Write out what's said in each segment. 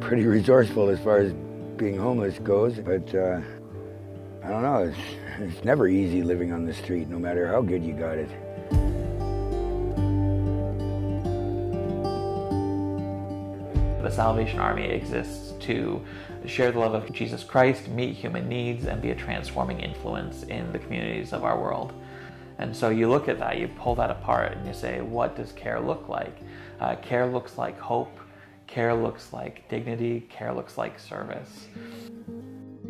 pretty resourceful as far as being homeless goes, but I don't know, it's never easy living on the street, no matter how good you got it. The Salvation Army exists to share the love of Jesus Christ, meet human needs, and be a transforming influence in the communities of our world. And so you look at that, you pull that apart, and you say, what does care look like? Care looks like hope, care looks like dignity, care looks like service.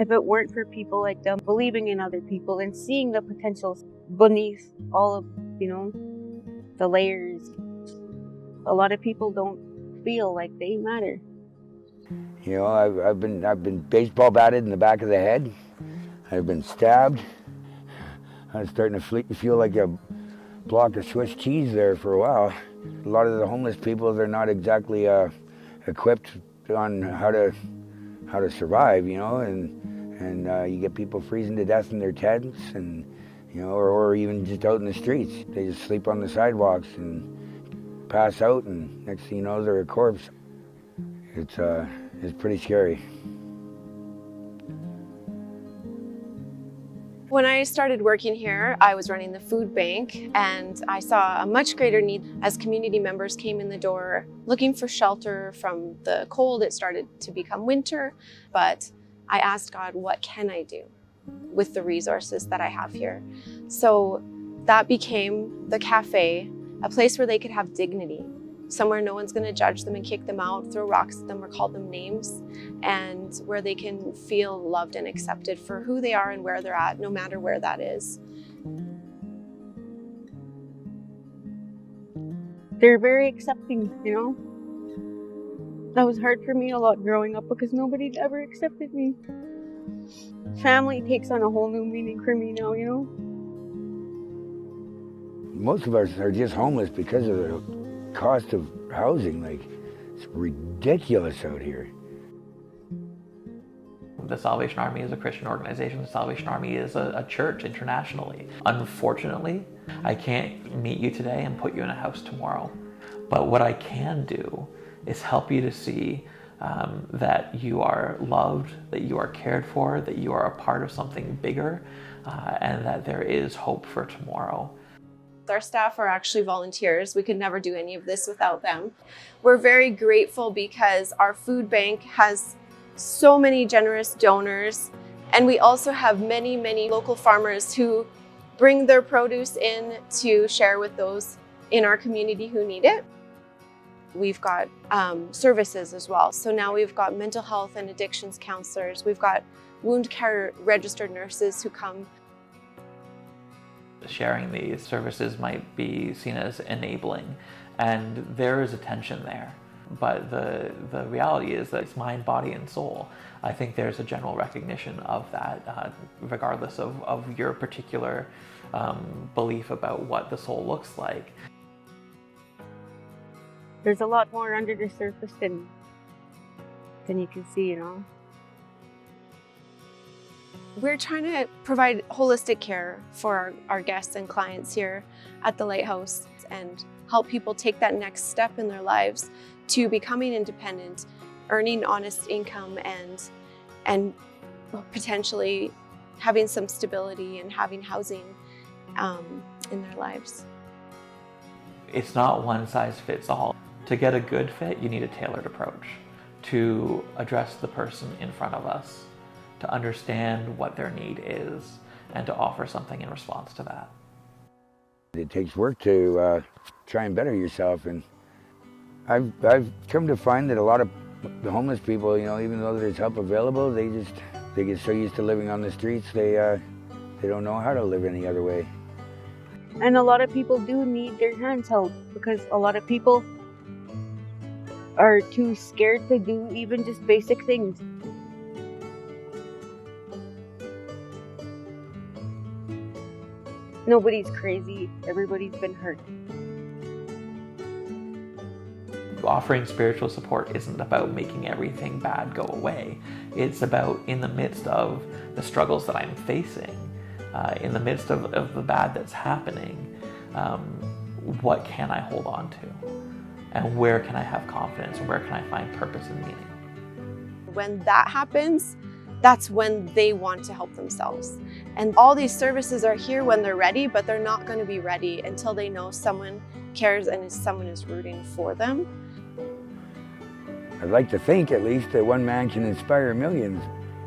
If it weren't for people like them believing in other people and seeing the potentials beneath all of, the layers, a lot of people don't feel like they matter. I've been baseball batted in the back of the head. I've been stabbed. I was starting to feel like a block of Swiss cheese there for a while. A lot of the homeless people, they're not exactly equipped on how to survive, and you get people freezing to death in their tents, and or even just out in the streets. They just sleep on the sidewalks and pass out, and next thing you know, they're a corpse. It's pretty scary. When I started working here, I was running the food bank, and I saw a much greater need as community members came in the door looking for shelter from the cold. It started to become winter, but I asked God, what can I do with the resources that I have here? So that became the cafe, a place where they could have dignity, somewhere no one's going to judge them and kick them out, throw rocks at them or call them names, and where they can feel loved and accepted for who they are and where they're at, no matter where that is. They're very accepting, That was hard for me a lot growing up because nobody ever accepted me. Family takes on a whole new meaning for me now, Most of us are just homeless because of the cost of housing. Like, it's ridiculous out here. The Salvation Army is a Christian organization. The Salvation Army is a church internationally. Unfortunately, I can't meet you today and put you in a house tomorrow. But what I can do is help you to see that you are loved, that you are cared for, that you are a part of something bigger, and that there is hope for tomorrow. Our staff are actually volunteers. We could never do any of this without them. We're very grateful because our food bank has so many generous donors, and we also have many, many local farmers who bring their produce in to share with those in our community who need it. We've got services as well. So now we've got mental health and addictions counselors. We've got wound care registered nurses who come. Sharing these services might be seen as enabling, and there is a tension there. But the reality is that it's mind, body, and soul. I think there's a general recognition of that, regardless of your particular belief about what the soul looks like. There's a lot more under the surface than you can see, We're trying to provide holistic care for our guests and clients here at the Lighthouse and help people take that next step in their lives to becoming independent, earning honest income, and potentially having some stability and having housing in their lives. It's not one size fits all. To get a good fit, you need a tailored approach to address the person in front of us, to understand what their need is, and to offer something in response to that. It takes work to try and better yourself, and I've come to find that a lot of the homeless people, even though there's help available, they get so used to living on the streets, they don't know how to live any other way. And a lot of people do need their hands held because a lot of people are too scared to do even just basic things. Nobody's crazy. Everybody's been hurt. Offering spiritual support isn't about making everything bad go away. It's about, in the midst of the struggles that I'm facing, in the midst of the bad that's happening, what can I hold on to? And where can I have confidence? And where can I find purpose and meaning? When that happens, that's when they want to help themselves. And all these services are here when they're ready, but they're not going to be ready until they know someone cares and someone is rooting for them. I'd like to think at least that one man can inspire millions.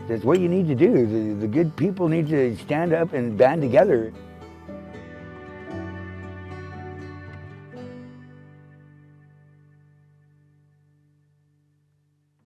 That's what you need to do. The good people need to stand up and band together.